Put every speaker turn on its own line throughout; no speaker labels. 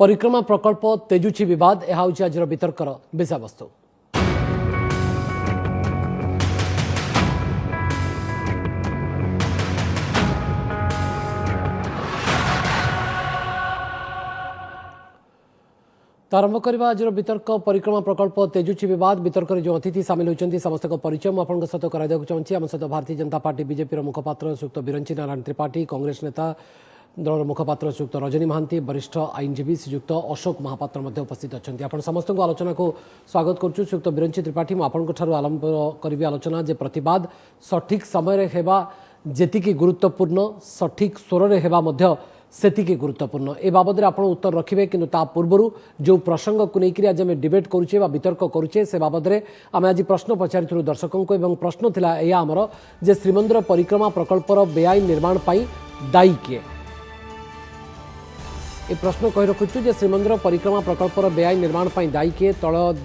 परिक्रमा प्रकल्प तेजुछि विवाद यह हूँ आज वितर्कर विषयवस्तु। आरंभ करवा आज वितर्क परिक्रमा प्रकल्प तेजुछि विवाद। वितर्क जो अतिथि सामिल होती समस्त परिचय मुझे सहित कराइक चाहूँगी। आम सहित भारतीय जनता पार्टी बीजेपी मुखपात्र श्रीयुक्त बिरंची नारायण त्रिपाठी, कांग्रेस नेता दल मुखपात्र श्रीयुक्त रजनी महांती, वरिष्ठ आईनजीवी श्रीयुक्त अशोक महापात्र उपस्थित अच्छा। आप समस्त आलोचना को स्वागत करुँ। श्रीयुक्त बिरंची त्रिपाठी मुझे आरंभ करी आलोचना जे प्रतिवाद सठिक समय जी गुरुत्वपूर्ण सठिक स्वर में सेतिकी गुरुत्वपूर्ण ए बाबद आप उत्तर रखिए कि पूर्व जो प्रसंग को लेकर आज आम डिबेट करुचे वितर्क करुचे से बाबद आम आज प्रश्न पचारि दर्शकों को एवं प्रश्न थिला या आमर जे श्रीमंदिर परिक्रमा प्रकल्पर बेआईन निर्माण पाई दायी किए। ए प्रश्न कही रखुचु जे श्रीमंदिर परिक्रमा प्रकल्पर बेआईन निर्माण पाई दायी किए। तल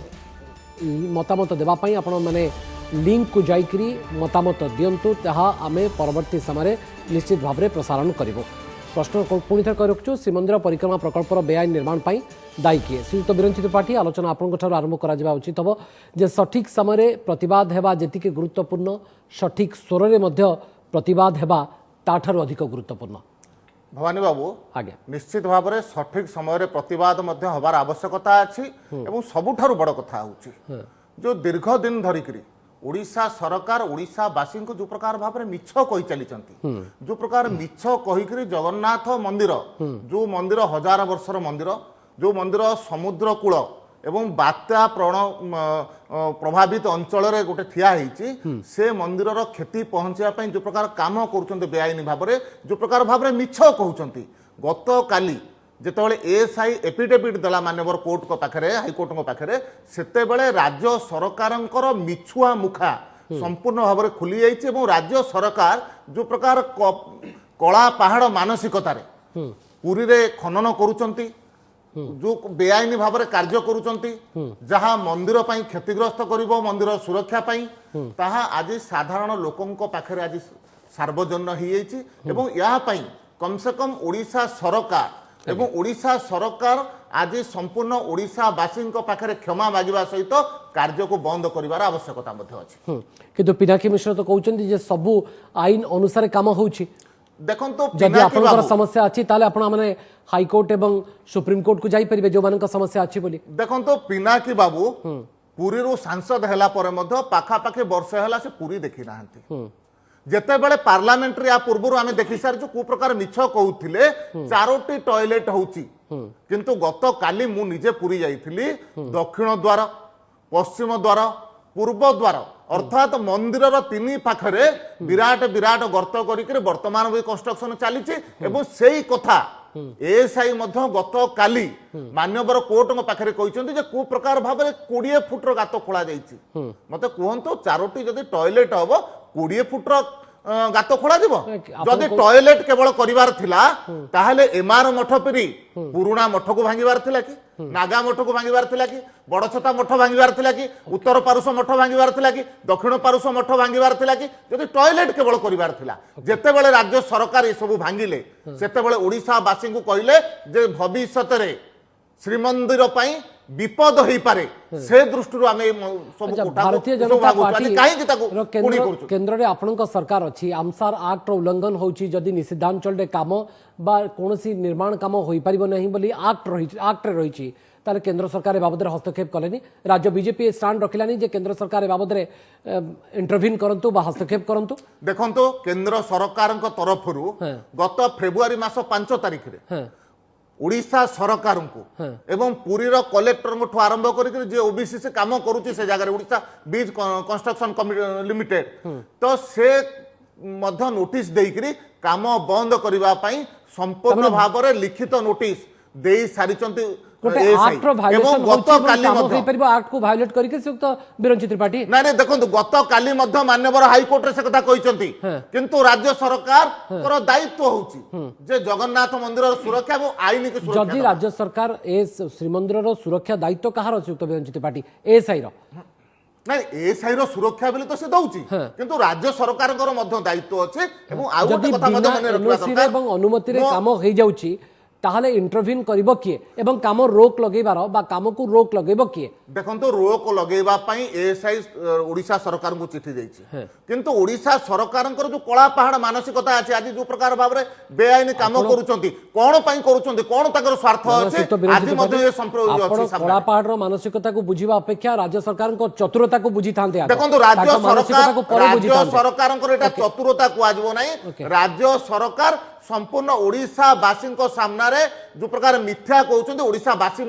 मतामत देवाई आपण मैंने लिंक को जाइकरी मतामत दिंतु ताहा आमे परवर्ती समय निश्चित भाव में प्रसारण करूँ। प्रश्न पुणी थे कही रखुचु श्रीमंदिर परिक्रमा प्रकल्पर बेआईन निर्माण पाई दायी किए। श्रीयुक्त बिरंची त्रिपाठी आलोचना आपंठ आरंभ करा उचित हम जे सठिक समय प्रतिवाद हेबा जेतिके गुरुत्वपूर्ण सठिक स्वर में प्रतिवाद हेबा ताठारु अधिक गुरुत्वपूर्ण।
भवानी बाबू
आज्ञा
निश्चित भाव में सठिक समय प्रतिवाद हबार आवश्यकता अच्छी एवं सबुठारु बड़ कथा होची जो दीर्घ दिन धरिकी ओडिशा सरकार ओडिशावासी को जो प्रकार भाव में मिछ कही चली जो प्रकार मिछ कहीकि जगन्नाथ मंदिर जो मंदिर हजार वर्षर मंदिर जो मंदिर समुद्र कूल एवं बात्या प्रभावित अंचल गोटे ठिया होती से मंदिर क्षति पहुंचापी जो प्रकार काम कर बेआईन भाव में जो प्रकार भाव में मिछ कहते गत काली जितेबाला एएसआई एफिडेविट देला माननीय कोर्ट को पाखरे हाईकोर्ट को पाखरे सेतेबेले राज्य सरकार मिछुआ मुखा संपूर्ण भाव में खुली जाइए और राज्य सरकार जो प्रकार कला पहाड़ मानसिकतार पुरी रे खनन करुचंती जो बेआईन भाव में कार्य करुचंती जहाँ मंदिर पाई क्षतिग्रस्त करिवो मंदिर सुरक्षा पाई ताहा आज साधारण लोकों पाखरे आज सार्वजनिक हो जाइए एवं या पाई कम से कम ओडिशा सरकार एवं ओडिशा सरकार आज संपूर्ण ओडिशावासी पाखे क्षमा मागिबा सहित कार्य को बंद करिवार आवश्यकता अच्छी।
किंतु पिनाकी मिश्र तो कहते हैं सबू आईन अनुसार काम होउछि।
देखो
जदि आपनकर समस्या अच्छी ताले आपण माने हाईकोर्ट एवं सुप्रीम कोर्ट को जाई परिबे जो मानक समस्या अच्छी बोली।
देखो पिनाकी बाबू पुरी रो सांसद हैला परे मध्य पाखा पाखे वर्ष हैला से पुरी देखि नाहंती। जेतेबेले पार्लियामेंट या पूर्व आम देखि सारी को प्रकार मिछ कहूथिले 4टी टॉयलेट होउची किंतु गत काली मु निजे पुरी जाइथिली दक्षिण द्वार पश्चिम द्वार पूर्व द्वार अर्थात मंदिर 3 पाखरे विराट विराट गर्त करिके वर्तमान भी कंस्ट्रक्शन चलीची एवं सेही कथा एएसआई मध्य गत काली मान्यवर कोर्ट पाखरे कहते जे को प्रकार भाव में 20 फुट गात खोला जाइछि। मते कहंतो 4टी जदि टॉयलेट हबो 20 फुट गात खोला जीव जदि टॉयलेट केवल करिवार थिला ताहले एमआर मठ परी पुराणा मठ को भांगिबार थिला कि नागा मठ को भांगिबार थिला कि बड़छता मठ भांगिबार थिला कि उत्तर पारुष मठ भांगिबार थिला कि दक्षिण पारुष मठ भांगिबार थिला कि जदि टॉयलेट केवल करिवार थिला जेतेबेले राज्य सरकार ए सब भांगिले सेतेबेले ओडिशावासी को कहले जे भविष्य रे श्रीमंदिर पाई विपद हो पारे से दृष्टि आम सब
भारतीय जनता पार्टी केन्द्र में आपण सरकार अच्छी आमसार आक्ट उल्लंघन होची जदि निषिद्धांचल रे काम बा कोनोसी निर्माण काम होई परिबो नहीं बोली आक्ट रही ताले केंद्र सरकार बाबद हस्तक्षेप कलेनी राज्य बीजेपी स्टैंड रखिलानी जे केंद्र सरकार बाबद इंटरव्यून करंतु बा हस्तक्षेप करंतु।
देखंतु केंद्र सरकार तरफरु गत फेब्रुआरी मास 5 तारिख रे ओडिशा सरकार को एवं पुरी रो कलेक्टर आरंभ करके ओबीसी से काम करुच्ची से जगह ओडिशा बीच कंस्ट्रक्शन लिमिटेड तो से मध्य नोटिस देकरी काम बंद करबा पई संपूर्ण भाव में लिखित नोटिस दे सारी गत काली मान्यवर हाईकोर्ट से कथा कहते किंतु राज्य सरकार दायित्व होची जे जगन्नाथ मंदिर सुरक्षा और आईन की सुरक्षा
जदि राज्य सरकार ए श्रीमंदिर सुरक्षा दायित्व कहार त्रिपाठी एएसआई रो
ना एएसआई रो सुरक्षा बेले तो से दउची किंतु राज्य सरकार दायित्व अच्छे एवं आ गोटे कथा मन रखबा
अनुमति रे काम हो जाउची ताहले इंटरव्यून करिबो किए एवं काम रोक लगेबार बा काम को रोक लगेबो किए
देखो रोक लगेवा एएसआई ओडिशा सरकार को चिठी देछि किंतु ओडिशा सरकार जो कला पहाड़ मानसिकता अछि आज जो प्रकार भाव में बेआईन काम करूछंती कोन पई करूछंती कोन ताकर स्वार्थ अछि आज मध्ये ये संप्रयोग अछि
कला पहाड़ रो मानसिकता को बुझिबा अपेक्षा राज्य सरकार को चतुरता को बुझी थांते
देखो राज्य सरकार को एटा चतुरता को आजबो नाही राज्य सरकार संपूर्ण ओडिशावासी सामने जो प्रकार मिथ्या कहते ओडिशावासी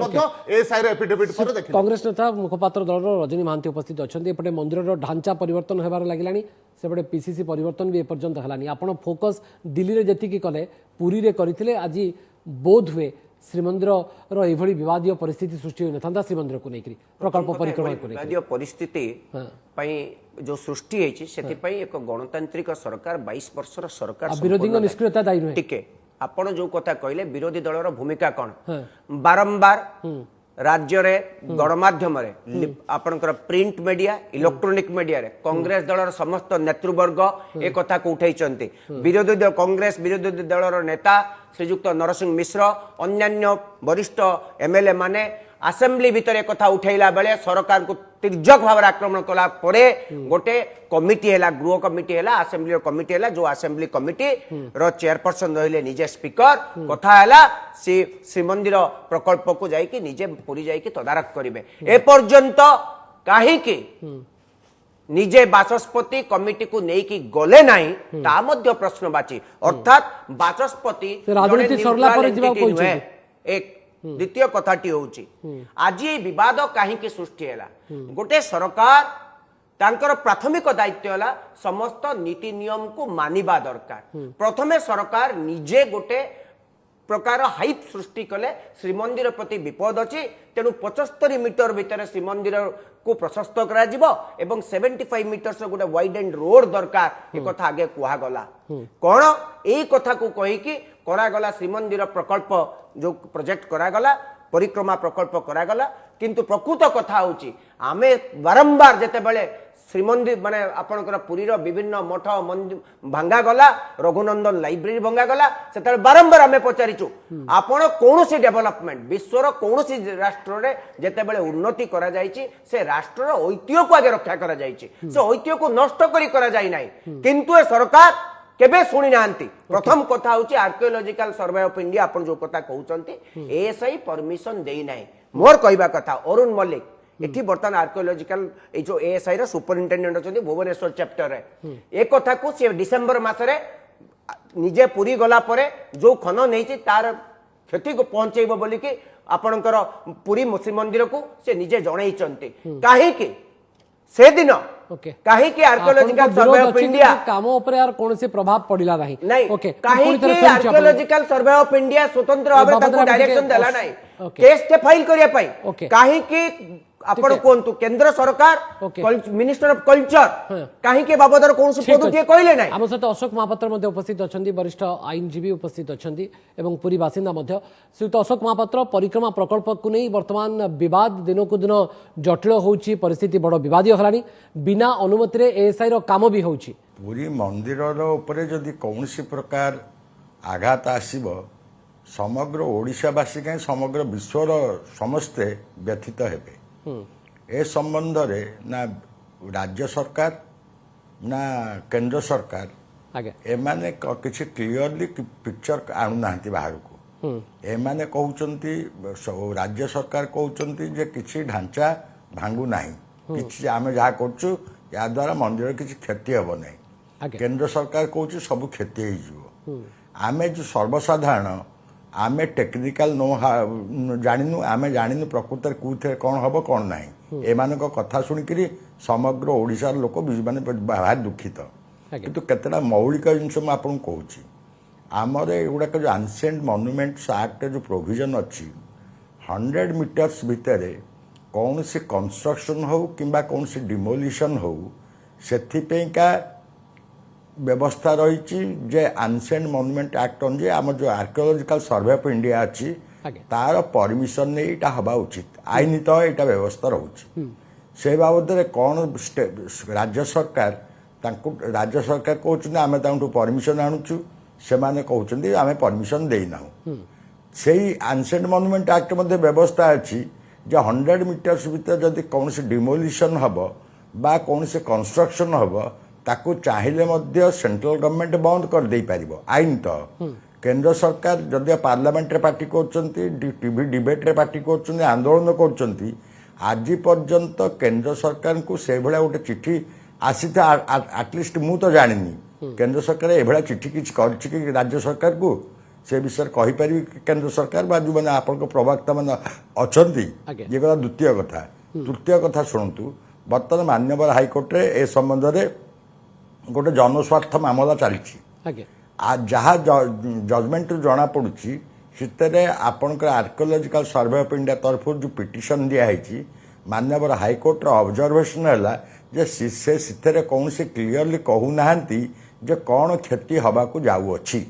एएसआई एफिडेविट पर देखिले
कांग्रेस नेता मुखपात्र दल रजनी महांती उपस्थित अच्छा एपटे मंदिर ढांचा परिवर्तन होबार लगिलानी सेपटे पीसीसी परिवर्तन भी एपर्यंत हलानी आपण फोकस दिल्ली रे जतिकी कले पुरी रे करथिले आज बोध हुए श्रीमंदिर रो एभली विवादीय परिस्थिति सृष्टि होई नथांदा श्रीमंदिर को नेकरी प्रकल्प परिक्रमा को
विवादीय परिस्थिति पई जो सृष्टि हेछि सेति पई एक गणतांत्रिक सरकार 22 वर्षर सरकार
विरोधी निष्क्रियता दायी रहे
टिके आपण जो कथा कहले विरोधी दलर भूमिका कोन बारंबार राज्य रे गणमाध्यम रे आपनकर प्रिंट मीडिया इलेक्ट्रॉनिक मीडिया रे कांग्रेस दलर समस्त नेतृवर्ग ए कथा को उठाइचंती विरोधी दल कांग्रेस विरोधी दलर नेता श्रीयुक्त नरसिंह मिश्र अन्यान्य वरिष्ठ एमएलए माने असेंबली भीतर एक कथा उठैला बेले सरकार को तिर्जक भाव आक्रमण कला परे गोटे कमिटी हैला गृह कमिटी हैला असेंबली कमिटी हैला जो असेंबली कमिटी रो चेयरपर्सन रहिले निजे स्पीकर कथा हैला से श्रीमंदिर प्रकल्प को जाई कि निजे पुरी जाई कि तदारक करिवे ए पर्यंत काहे कि निजे बाचस्पति कमिटी को नहीं कि गले नहीं ता मध्य प्रश्नवाची अर्थात बाचस्पति
राजनीति सरला पर जीवा कोइ
एक द्वितीय कथाटी होउची आज विवाद कहीं सृष्टि है गोटे सरकार तांकर प्राथमिक दायित्व है समस्त नीति नियम को मानिबा दरकार प्रथमे सरकार निजे गोटे प्रकार हाइप सृष्टि कले श्रीमंदिर प्रति विपद अच्छी तेणु 75 मीटर भितर श्रीमंदिर को प्रशस्त करा जिवो एवं 75 मीटर्स गोटे वाइड एंड रोड दरकार एक कथा आगे कुहा गला कोन एई कथा को कहि कि करा गला श्रीमंदिर प्रकल्प जो प्रोजेक्ट करा गला परिक्रमा प्रकल्प करा गला किंतु प्रकृत कथा होची आमे बारंबार जेते बेले श्रीमंदिर माने आपनकर पुरीर विभिन्न मठ भांगा गला रघुनंदन लाइब्रेरी भांगा गला सेतल बारंबार आमे पचारिचु आपण कोनोसी डेवलपमेंट विश्वर कोनोसी राष्ट्र रे जेते बेले उन्नति करा जाईची से राष्ट्र रो ऐतिह्य को आगे रक्षा करा जाईची से ऐतिह्य को नष्ट करा जाई नाही किंतु ए सरकार केबे सुनी नांती प्रथम कथा होची आर्कियोलॉजिकल सर्वे ऑफ इंडिया आपण जो कथा कहउचंती एएसआई परमिशन देई नाही मोर कहबा कथा अरुण मल्लिक एठी बर्तन आर्कियोलॉजिकल ए जो एएसआई रो सुपरिटेंडेंट अछंती भुवनेश्वर चैप्टर रे ए कथा को से डिसेंबर मास रे निजे पुरी गला परे जो खन नैची तार क्षति को पहुंचेइबो बोली कि आपणकर पुरी मुस्लिम मंदिर को से निजे जणाइचंती काहे कि से दिन काहे कि आर्कियोलॉजिकल सर्वे ऑफ इंडिया
काम ऊपर यार कौन से प्रभाव पड़िला नहीं
नहीं ओके काहे कि आर्कियोलॉजिकल सर्वे ऑफ इंडिया स्वतंत्र भाव ताको डायरेक्शन देला नहीं केस ते फाइल करिया पई काहे कि आपण कोंतु केंद्र सरकार मिनिस्टर ऑफ कल्चर काहे के बाबदर कोन से पदुटिए कहले नाही
हम सहित अशोक महापात्र मध्ये उपस्थित अछंती वरिष्ठ आईनजीवी उपस्थित अछंती एवं पुरी बासिंदा मध्ये श्रीयुक्त अशोक महापात्र परिक्रमा प्रकल्प को नहीं वर्तमान विवाद दिन को दिन जटिल होउची परिस्थिति बड़ विवादी हलानी बिना अनुमति रे एएसआई रो काम भी होउची
पुरी मंदिर रो ऊपर जदी कोनसी प्रकार आघात आसीबो समग्र ओडिशावासी के समग्र विश्वर समस्ते व्यथित हेबे ए संबंध रे ना राज्य सरकार ना केंद्र सरकार एमाने किसी क्लियरली पिक्चर आणु नांती बाहर को एमाने कहउचंती राज्य सरकार कहउचंती जे किसी ढांचा भांगु नाही किछि आमे जा करछु या द्वारा मंदिर किछि क्षति हेबो नाही केंद्र सरकार कहउछि सब क्षति हे जिवो आमे जो सर्वसाधारण आमे टेक्निकल नो जानिनु आमे जानिनु प्रकृतर कुथे कोन हबो कोन नाही एमानक कथा सुनिकरी समग्र ओडिसा लोक माने बाहर दुखित किंतु केतडा मौलिक जिंस म आपन कहूची आमर एगुडा जो एन्शिएंट मॉन्यूमेंट्स एक्ट जो प्रोविजन अछि 100 मीटर्स भितरे कौन से कंस्ट्रक्शन हो किंबा कौन से डिमोलिशन हो सेथि पे का व्यवस्था रही जे एन्शिएंट मॉन्यूमेंट एक्ट जे आम जो आर्कियोलॉजिकल सर्वे ऑफ इंडिया अच्छी तार परमिशन नहीं इटा हवा उचित आईन तो यहाँ व्यवस्था रोचे से बाबद कौन राज्य सरकार राज्य सरकार कहते आम परमिशन आणुचु से कहते आम परमिशन देना सेही एनसेंट मॉन्यूमेंट एक्ट मध्ये व्यवस्था अछि जे 100 मीटर्स भीतर जदि कौन डिमोलिशन हब बा कौन कंस्ट्रक्शन हब ताकू चाहिए मध्य सेंट्रल गवर्नमेंट बंद कर दे पारिबो आईन तो केंद्र सरकार जदि पार्लियामेंट रे पार्टी करचंती टीवी डिबेट रे पार्टी करचंती आंदोलन करचंती आज पर्यंत केंद्र सरकार को से भला गोटे चिट्ठी आसी था एटलिस्ट मु तो जानिनी केंद्र सरकार एभला चिट्ठी किछ करछि कि राज्य सरकार को से विषय कहि पारि केंद्र सरकार बा जो माने आपन को प्रवक्ता माने अछंती ये कथा द्वितीय कथा तृतीय कथा सुनतु वर्तमान मान्यवर हाईकोर्ट रे ए संबंध रे गोटे जनस्वार्थ मामला चली जहाँ जजमेंट जना पड़ी से आपणकर आर्कियोलॉजिकल सर्वे ऑफ इंडिया तरफ जो पिटिशन दिखाई मान्यवर हाईकोर्ट ऑब्जर्वेशन है कौन से क्लीयरली कहूना जे कौन क्षति हवा को जाऊँगी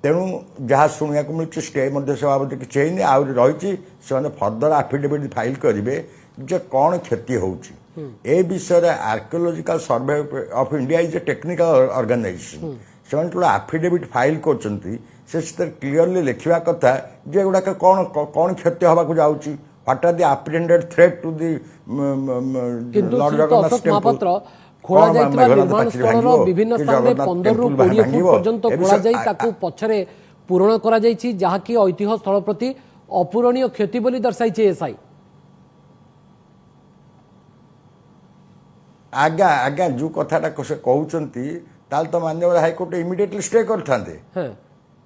तेणु जहाँ शुणा मिलूँ स्टे से बाबद किसी है आ रही फर्दर आफिडेविट फाइल करेंगे जे कौन क्षति होची ए विषय archaeological survey of India is a technical organisation से आफिडेविट फाइल कर क्लीयरली लिखा कथा जे गुड़ाक कौन कौन क्षति हवा को जाऊँगी what are the apprehended threat to the Lord Jagannath temple
खोला जाइतिबा निर्माण स्थलर विभिन्न स्थान में 15 रु 20 फुट पर्यंत खोला जाई ताकू पछरे पूर्ण करा जाइछि जहा कि ऐतिह्य स्थल प्रति अपूरणीय क्षति बोली दर्शाइछि एसआई
आज्ञा आज्ञा जो कथाटा कहउचंती ताल तो मान्यवर हाईकोर्ट इमिडिएटली स्टे करथांते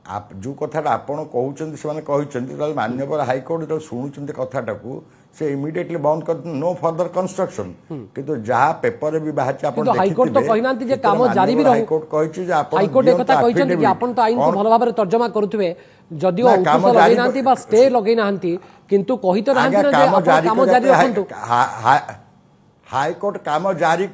आप जो कथाटा आपण कहउचंती से माने कहउचंती ताल मान्यवर हाईकोर्ट तो सुनुचंती कथाटा को से इमिडिएटली बाउंड कर नो फर्दर कंस्ट्रक्शन किंतु जहां पेपर भी बाहर आपण देखिथिबे
हाईकोर्ट तो कहिनांती जे काम जारी भी रहू
हाईकोर्ट कहिछि जे आपण
हाईकोर्ट एक कथा कहिछंती कि आपण तो आईन को भलो भाबरे तर्जमा करूथबे जदिओ अंकुश लगैनांती बा स्टे लगैनांती किंतु कहि तो नांती जे आपण काम जारी रखंतु
हाईकोर्ट काम जारी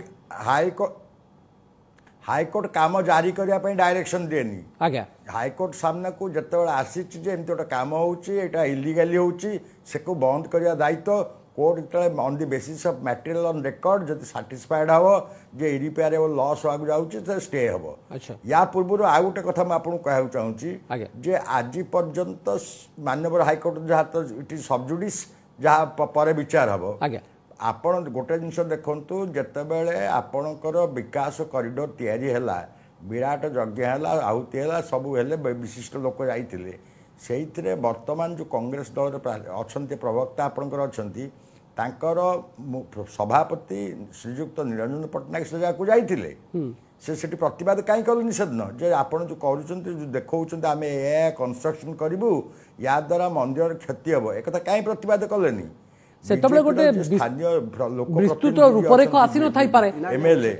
हाईकोर्ट काम जारी करने डायरेक्शन देनी
आज्ञा
हाईकोर्ट सामना को जिते आसी एमती गोटे कम होटा इलीगली से को बंद करने दायित्व कोर्ट जो on the basis of material on record जब साटिस्फाइड हम जे इरिपेयरेबल लॉस होगा जाऊँगी स्टे हम या पूर्व आउ गोटे कथा मुझे कहना चाहूँगी जे आज पर्यंत माननीय हाईकोर्ट जहाँ तो इट इज सबजुडिस जहाँ पर विचार हम आपण गोटे जिनस देखु जितेबले आपणकर विकास कॉरिडोर तैयारी है विराट यज्ञ है आहुति है सबू हेले विशिष्ट लोक जाइए से वर्तमान जो कांग्रेस दल अच्छा प्रवक्ता आपणकर अच्छा सभापति श्रीजुक्त निरंजन पट्टनायक से जहाँ जाइए से प्रतिवाद कहीं कले सेदिन जे आपड़ जो कर देखा आम ए कंस्ट्रक्शन करूँ या द्वारा मंदिर क्षति हम एक कहीं प्रतिवाद कले
सेतबले गोटे विस्तृत रूपरेख आसी न थाई पारे
एमएलए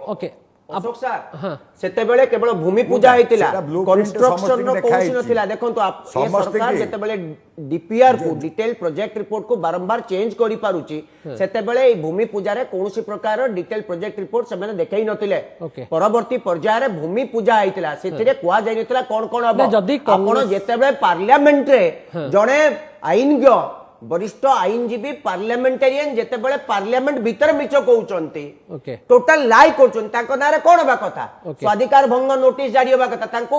ओके
अशोक सर सेतेबेले केवल भूमि पूजा हेतिला कंस्ट्रक्शन नो कोसी नथिला देखंतु आप ए सरकार जेतेबेले डीपीआर को डिटेल प्रोजेक्ट रिपोर्ट को बारंबार चेंज करि पारुची सेतेबेले ए भूमि पूजा रे कोनोसी प्रकार डिटेल प्रोजेक्ट रिपोर्ट सेमाने देखै नथिले परवर्ती पर्याय रे भूमि पूजा हेतिला सेथिरे कुआ जाय नथिला कोन कोन अब आपण जेतेबेले पार्लियामेंट रे जणे आईनज्ञ वरिष्ठ आईनजीवी पार्लियामेंटेरियन जेतेबेले पार्लियामेंट भीतर मिछ कहउचंती टोटल लाई करचन ताको नारे कोन बा कथा स्वाधिकार भंग नोटिस जारी होबा कथा तांको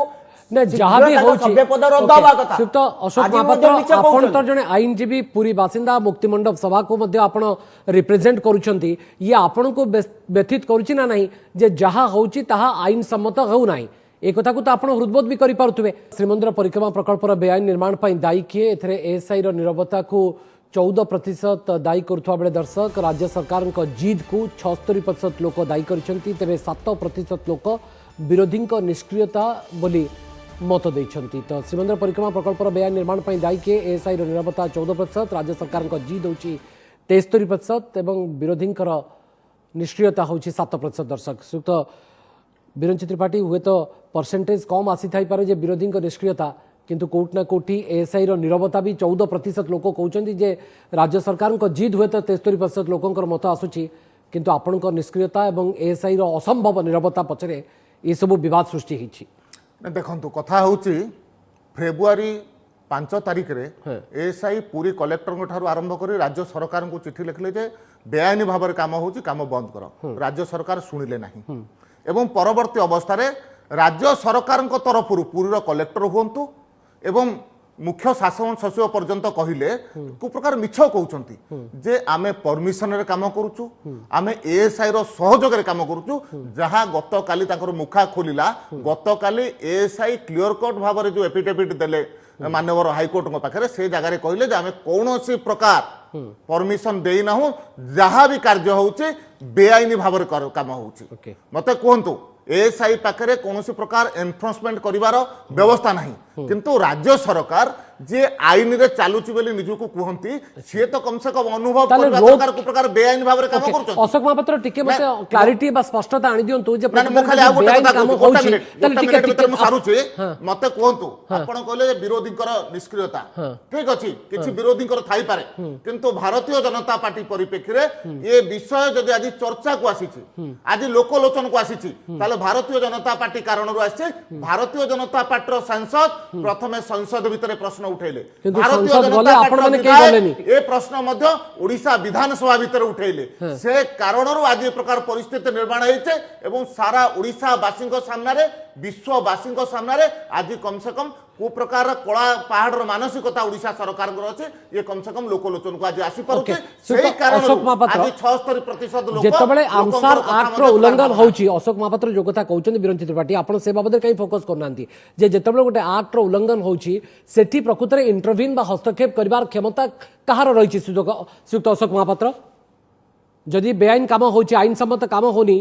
ने जहां भी होची
सभ्य पद रद्द होबा कथा
सुत अशोक महापात्र आपण तो जने आईनजीवी पूरी बासिंदा मुक्ति मंडप सभा को मध्ये आपण रिप्रेजेंट करूचंती ये आपण को व्यथित करूची ना नहीं जे जहां होची ताहा आईन सम्मत हो नाही एक कथा को तो आप हृदबोध भी करें श्रीमंदिर परिक्रमा प्रकल्पर बेआईन निर्माण पर दायी किए एएसआई निरवता को 14% दायी करुवा बेले दर्शक राज्य सरकार जिद को 76% लोक दायी करते 7% लोक विरोधी निष्क्रियता बोली मत देते तो श्रीमंदिर परिक्रमा प्रकल्पर बेआईन निर्माण पर दायी किए एएसआई निरवता 14% राज्य सरकार जिद हो 73% एवं विरोधी निष्क्रियता हूँ 7% दर्शक सुत बिरंची त्रिपाठी हुए तो परसेंटेज कम आसी थाई पारे जे विरोधी निष्क्रियता किंतु कोर्ट ना कोठी एएसआई निरवता भी 14% लोक कहते जे राज्य सरकार जिद हुए तो 73% लोकंर मत आसूची किंतु आपण निष्क्रियता एवं एएसआई असंभव निरवता पछरे ये सब विवाद सृष्टि होइछि
देखंतु कथा होउछि फेब्रुआरी 5 तारिख रे एएसआई पूरी कलेक्टर ठारू आरंभ करी राज्य सरकार को चिठी लिखले जे बेआईन भाव में काम होउछि काम बंद कर राज्य सरकार सुनिले नाही एवं परवर्ती अवस्था रे राज्य सरकार तरफ पुरीर कलेक्टर हुंतु एवं मुख्य शासन सचिव पर्यंत कहले को प्रकार मिछ कहउछंती जे आमे परमिशन रे काम करूछु आमे एएसआई रो सहयोग रे काम करूछु जहा गत काली ताकर मुखा खोलिला गत काली एएसआई क्लियर कट भाव रे जो एफिडेविट देले माननीय हाईकोर्ट पाखे से जगह कहले जे आमे कौनसी प्रकार परमिशन देई ना जहाँ भी कार्य होउचे बेआईनी भाव रे काम होउचे मते कहंतु एएसआई पाखे कौन प्रकार एनफोर्समेंट करिवार व्यवस्था नहीं किंतु राज्य सरकार जे आईन रे चालुची बोली निजुको कहंती से तो कम से कम अनुभव करबा सरकार को प्रकार बेआईन भाव रे काम करछन
अशोक महापात्र टिके मते क्लैरिटी बा स्पष्टता आनि दियंतु जे
मो खाली आ गोटे कथा होउची तले टिके टिके मु सारुची मते कहंतु आपण कहले जे विरोधीकर निष्क्रियता ठीक अछि किछि विरोधीकर थाई पारे किंतु भारतीय जनता पार्टी परिप्रेक्षी रे ये विषय जदि आज चर्चा को आसीछि आज लोकलोचन को आसीछि ताले भारतीय जनता पार्टी कारण रु आछे भारतीय जनता पार्टी सांसद प्रथमे संसद भितरे प्रश्न उठेले भारतीय जनता पार्टी ए प्रश्न मध्य ओडिशा विधानसभा भितर उठेले से कारणरू आज ए प्रकार परिस्थिति निर्माण हेचे एवं सारा ओडिशा वासी सामने रे विश्ववासी सामने रे आज कम से कम को प्रकार कला पहाड़ मानसिकता ओडिशा सरकार अच्छे ये कम से कम लोकलोचन को आज आसी पारुचे सेही कारण आज 76% लोक
जेतबेले आंसार एक्ट रो उल्लंघन होउची अशोक महापात्र जो कथा कहउचंदी विरंची त्रिपाठी आपण से बाबद कहीं फोकस करनांती जे जेतबेले गोटे एक्ट रो उल्लंघन होउची सेठी प्रकृत रे इंटरवीन बा हस्तक्षेप करिवार क्षमता कहार रहिची सुयुक्त अशोक महापात्र जदि बेआईन काम होउची आईन सम्मत काम होनी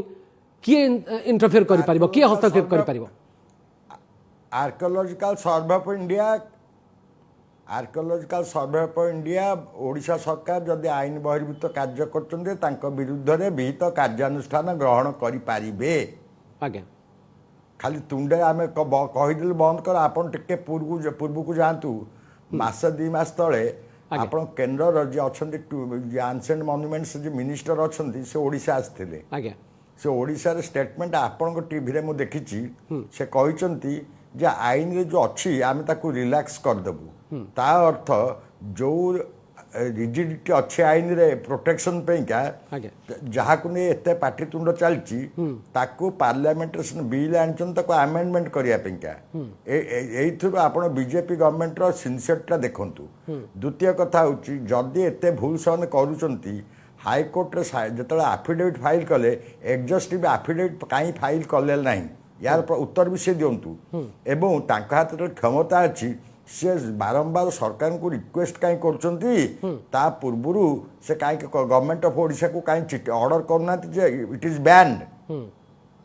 किए इंटरफेयर करि परिबो किए हस्तक्षेप करि परिबो
archaeological survey of India Odisha सरकार जदि आईन बहिर्भूत कार्य करछन्ते तांको विरुद्ध रे विहित कार्यानुष्ठान ग्रहण करि पारिबे
आज्ञा
खाली तुंडे आमे कहिदिल बंद कर आपण टिके पूर्व को जानतु मास 2 मास तळे आपण केंद्र राज्य अछन्ती एन्शिएंट मॉन्यूमेंट्स जे मिनिस्टर अछन्ती से ओडिशा आस्थिले
आज्ञा
से ओडिशा रे स्टेटमेंट आपण टीवी रे मु देखिची से कहिसंती जे आईन रे जो अच्छी आम ताकू रिलैक्स करदेबू ता अर्थ जो रिजिडिटी अच्छे आईन रे प्रोटेक्शन पेइका जहाँ को नहीं एते पाटितुंड चलची ताकू पार्लियामेंट बिल आनछन ताकू अमेंडमेंट करिया पेइका एइथु आपण बीजेपी गवर्नमेंट रो सिंसियरटा देखंतु द्वितीय कथा होची जदी एते भूल सन करूचंती हाईकोर्ट रे जतले एफिडेविट फाइल कले एग्जस्टिव एफिडेविट काई फाइल कले नाही यार उत्तर भी से दिंतु एवं तांका हाथ क्षमता अच्छी से बारंबार सरकार को रिक्वेस्ट कहीं कर पूर्व से कहीं गवर्नमेंट ऑफ ओडिशा को कहीं ऑर्डर करना इट इज बैंड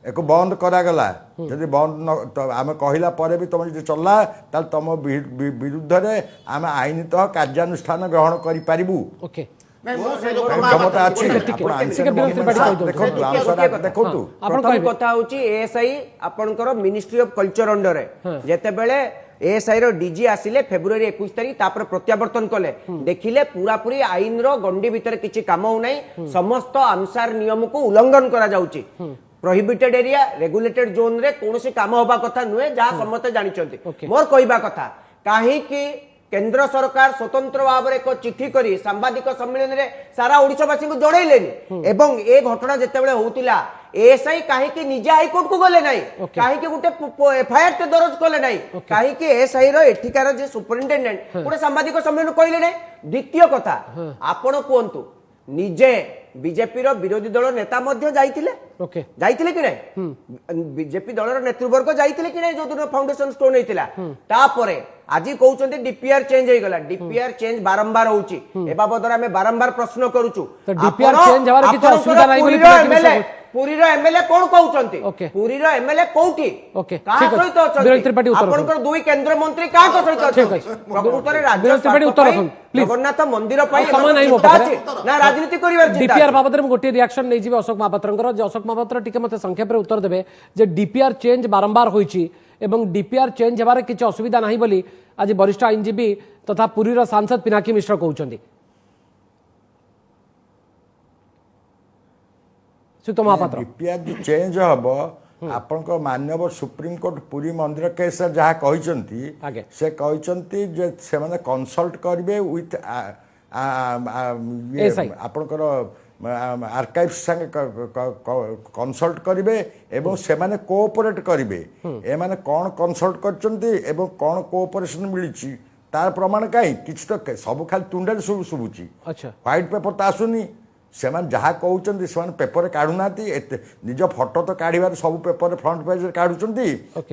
एक बंद करागला जदि बंद तो आम कहला पर भी तुम जो चलला ताल तुम विरुद्ध रे आम आईनतः कार्यानुष्ठान ग्रहण करि पारिबु
ओके
क्षमता अच्छी
प्रथम कथा होची एएसआई आपनकर मिनिस्ट्री ऑफ कल्चर अंडर जेतेबेले एएसआई रो डीजी आसिले फेब्रुआरी 21 तारिख तापर प्रत्यावर्तन कले देखिले पूरा पूरी आईन रो गंडी भीतर किछि काम हो नै समस्त आंसार नियम को उल्लंघन करा जाउची प्रोहिबिटेड एरिया रेगुलेटेड जोन रे कोनोसी काम होबा कथा नुहे जहा समस्त जानिचंती मोर कहबा कथा काहे कि केंद्र सरकार स्वतंत्र भाव में एक चिठी करी सांबादिक सम्मेलन रे सारा ओडिशावासी को जणैलेनी एवं ए घटना जेतेबेले होउतिला एएसआई काहे कि निजे हाईकोर्ट को गले नाही काहे कि गुटे एफआईआर ते दर्ज कले नाही काहे कि एएसआई रो एठिकार जे सुपरिटेंडेंट गुटे सांबादिक सम्मेलन कहले नाही द्वितीय कथा आपण कोंतु निजे बीजेपी रो विरोधी दल नेता मध्य जाइतिले जाइतिले कि नहीं बीजेपी दल नेतृवर्ग जाइतिले कि नहीं जो दिन फाउंडेशन स्टोन हेतिला तापरे आज कहउचंती डीपीआर चेंज हो गला डीपीआर चेंज बारंबार होउची ए बाबद रे हमें बारंबार प्रश्न करूछु
डीपीआर चेंज हवार किछ असुविधा नाही बोली
पुरी रो एमएलए कोन कहउचंती पुरी रो एमएलए कोउटी का सहित अछंती आपनकर दुई केंद्र मंत्री का को सहित अछंती प्रकृତରେ राज्य उत्तर जगन्नाथ मंदिर पई
समान नाही होपरे
ना राजनीति करिवार चिंता
डीपीआर बाबद रे गोटे रिएक्शन नै जिवे अशोक महापात्रंकर जे अशोक महापात्र टिके मते संक्षेप रे उत्तर देबे जे डीपीआर चेंज बारंबार होईची एवं डीपीआर चेंज हेबार किछ असुविधा नाही बोली आज वरिष्ठ आईनजीवी तथा पुरी रो सांसद पिनाकी मिश्र कहउचंदी महापात्र
डीपीआर चेंज हम आपण मानव सुप्रीम कोर्ट पुरी मंदिर केस जहाँ कहते से कहते से माने कंसल्ट करेंगे विथ आपणकर आर्काइव्स संगे कंसल्ट करेंगे एवं से माने कोऑपरेट करेंगे ए माने कौन कंसल्ट करछंती एवं कौन कोऑपरेशन मिली तार प्रमाण कहीं किसी तो सब खाली तुंडे शुभुची
अच्छा
व्हाइट पेपर तो आसुनी से जहाँ कहते से पेपर काढ़ुना निज फोटो तो काढ़ार सब पेपर फ्रंट पेज काढ़ुंट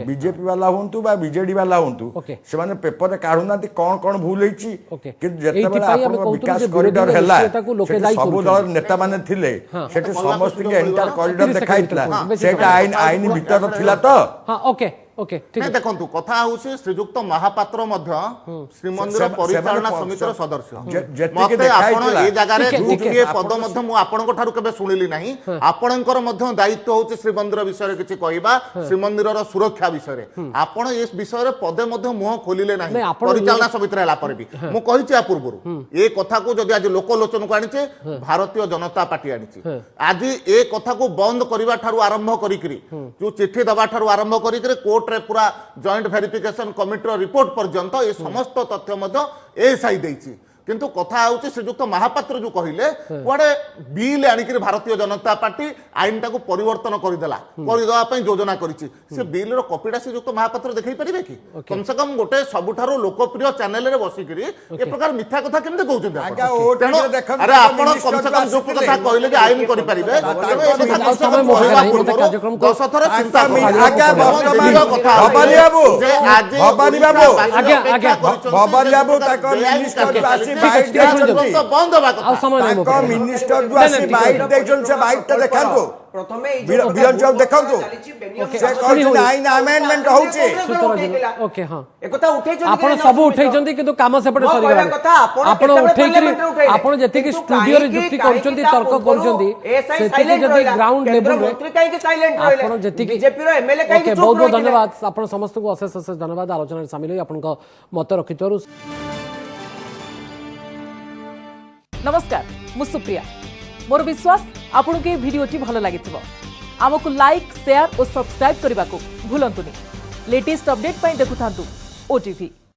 बीजेपी वाला हूँ बीजेडी वाला हूँ से पेपर काढ़ुना कौन कौन भूल होती विकास कॉरिडोर है सब दल नेता मैंने थे समस्त एंटायर कॉरिडोर देखा आईन भीतर थिला तो
ओके ओके ठीक
नहीं देखो कथा हूँ श्रीजुक्त महापात्र श्रीमंदिर परिचालना समितिर सदस्य मते आपण ए जगार गोटे पद आपंठ शुणिली ना आपणकर दायित्व हूँ श्रीमंदिर विषय किसी कहवा श्रीमंदिर सुरक्षा विषय आपण ए विषय पदे मुह खोलिले ना परिचालना समिति भी मुझे पूर्व ए कथा को जदि आज लोकलोचन को आनी भारतीय जनता पार्टी आनी आज ए कथा को बंद करने आरंभ करी जो चिठी दबा आरंभ करी कोर्ट रे पूरा जॉइंट वेरिफिकेशन कमिटी रिपोर्ट पर्यंत ये समस्त तथ्य एएसआई देछि किंतु कथा होउछि श्रीजुक्त महापात्र जो कहिले कुआडे बिल आनिक भारतीय जनता पार्टी आईन टाको परिवर्तन करदेला करदेवा पई योजना करिछि से बिल रो कॉपीटा श्रीजुक्त महापात्र देखै परिबे कि कम से कम गोटे सबुठारो लोकप्रिय चैनल रे बसी करी ए प्रकार मिथ्या कथा केमते कहउछन्ते अरे आपण कम से कम जो कथा कहिले जे आईन करि परिबे कार्यक्रम 10 थर चिंता
आज्ञा भवानी बाबू भवानी बाबू आज्ञा भवानी बाबू ताको मिनिस्टर आसी मिनिस्टर जो आसी बाइट देखन से बाइट देखा प्रथमे विरंजन देखंतु से कहछि आईन अमेंडमेंट होउछि
ओके हां एकता उठै जंती आपण सब उठै जंती किंतु काम सेपटे सरी गला आपण उठै कि आपण जति कि स्टूडियो रे जुक्ति करचंती तर्क करचंती सेति जति ग्राउंड लेवल रे मंत्री काहे कि साइलेंट रहले आपण जति कि बीजेपी रो एमएलए काहे कि बहुत बहुत धन्यवाद आपण समस्त को अशेष अशेष धन्यवाद आलोचना रे शामिल होई आपण को मत रखितरु
नमस्कार मु सुप्रिया मोर विश्वास आपन के वीडियो भल लगी आमको लाइक शेयर और सब्सक्राइब करने को भूलंतुनि लेटेस्ट अपडेट देखुथांतु ओटीवी।